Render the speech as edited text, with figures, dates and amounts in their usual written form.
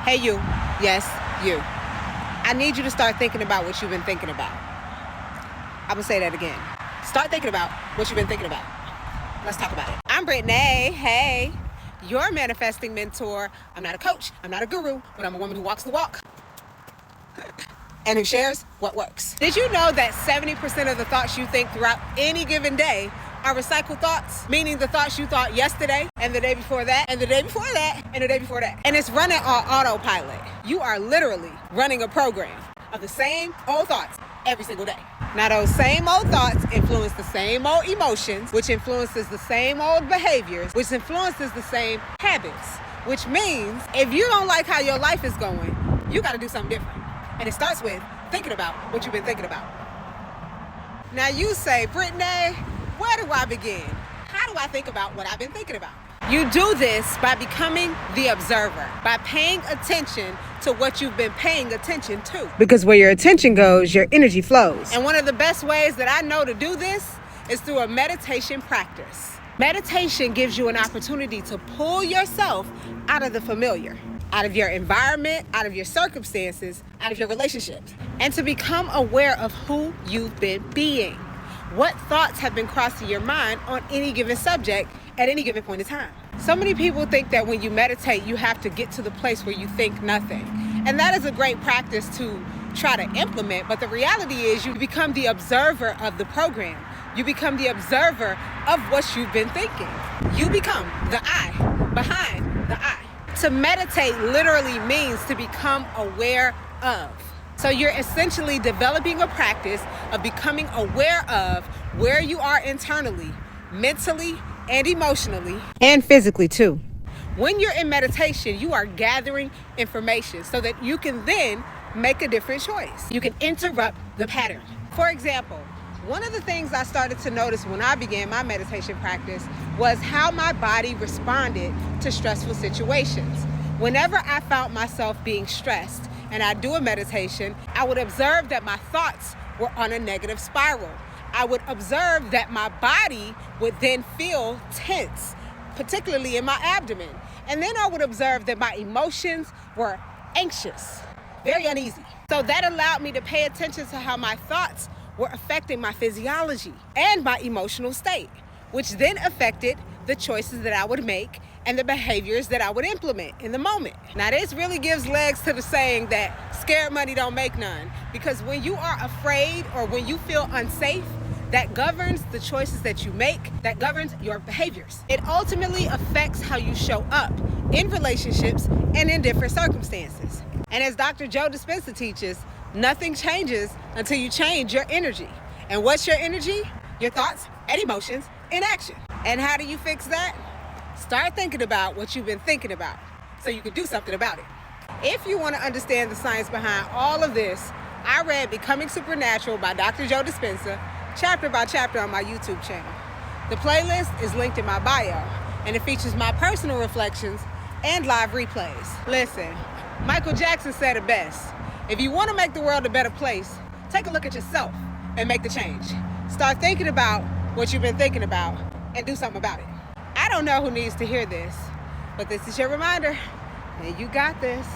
Hey you, yes, you. I need you to start thinking about what you've been thinking about. I'm gonna say that again. Start thinking about what you've been thinking about. Let's talk about it. I'm Brittany, hey, your manifesting mentor. I'm not a coach, I'm not a guru, but I'm a woman who walks the walk and who shares what works. Did you know that 70% of the thoughts you think throughout any given day are recycled thoughts? Meaning the thoughts you thought yesterday and the day before that and the day before that and the day before that. And it's running on autopilot. You are literally running a program of the same old thoughts every single day. Now those same old thoughts influence the same old emotions, which influences the same old behaviors, which influences the same habits. Which means if you don't like how your life is going, you gotta do something different. And it starts with thinking about what you've been thinking about. Now you say, Brittany, where do I begin? How do I think about what I've been thinking about? You do this by becoming the observer, by paying attention to what you've been paying attention to. Because where your attention goes, your energy flows. And one of the best ways that I know to do this is through a meditation practice. Meditation gives you an opportunity to pull yourself out of the familiar, out of your environment, out of your circumstances, out of your relationships, and to become aware of who you've been being. What thoughts have been crossing your mind on any given subject at any given point in time. So many people think that when you meditate, you have to get to the place where you think nothing. And that is a great practice to try to implement, but the reality is you become the observer of the program. You become the observer of what you've been thinking. You become the I behind the I. To meditate literally means to become aware of. So you're essentially developing a practice of becoming aware of where you are internally, mentally, and emotionally, and physically too. When you're in meditation, you are gathering information so that you can then make a different choice. You can interrupt the pattern. For example, one of the things I started to notice when I began my meditation practice was how my body responded to stressful situations. Whenever I found myself being stressed and I do a meditation, I would observe that my thoughts were on a negative spiral. I would observe that my body would then feel tense, particularly in my abdomen. And then I would observe that my emotions were anxious, very uneasy. So that allowed me to pay attention to how my thoughts were affecting my physiology and my emotional state, which then affected the choices that I would make and the behaviors that I would implement in the moment. Now this really gives legs to the saying that scared money don't make none, because when you are afraid or when you feel unsafe, that governs the choices that you make, that governs your behaviors. It ultimately affects how you show up in relationships and in different circumstances. And as Dr. Joe Dispenza teaches, nothing changes until you change your energy. And what's your energy? Your thoughts and emotions in action. And how do you fix that? Start thinking about what you've been thinking about so you can do something about it. If you want to understand the science behind all of this, I read Becoming Supernatural by Dr. Joe Dispenza, chapter by chapter on my YouTube channel. The playlist is linked in my bio, and it features my personal reflections and live replays. Listen, Michael Jackson said it best. If you want to make the world a better place, take a look at yourself and make the change. Start thinking about what you've been thinking about and do something about it. I don't know who needs to hear this, but this is your reminder, and you got this.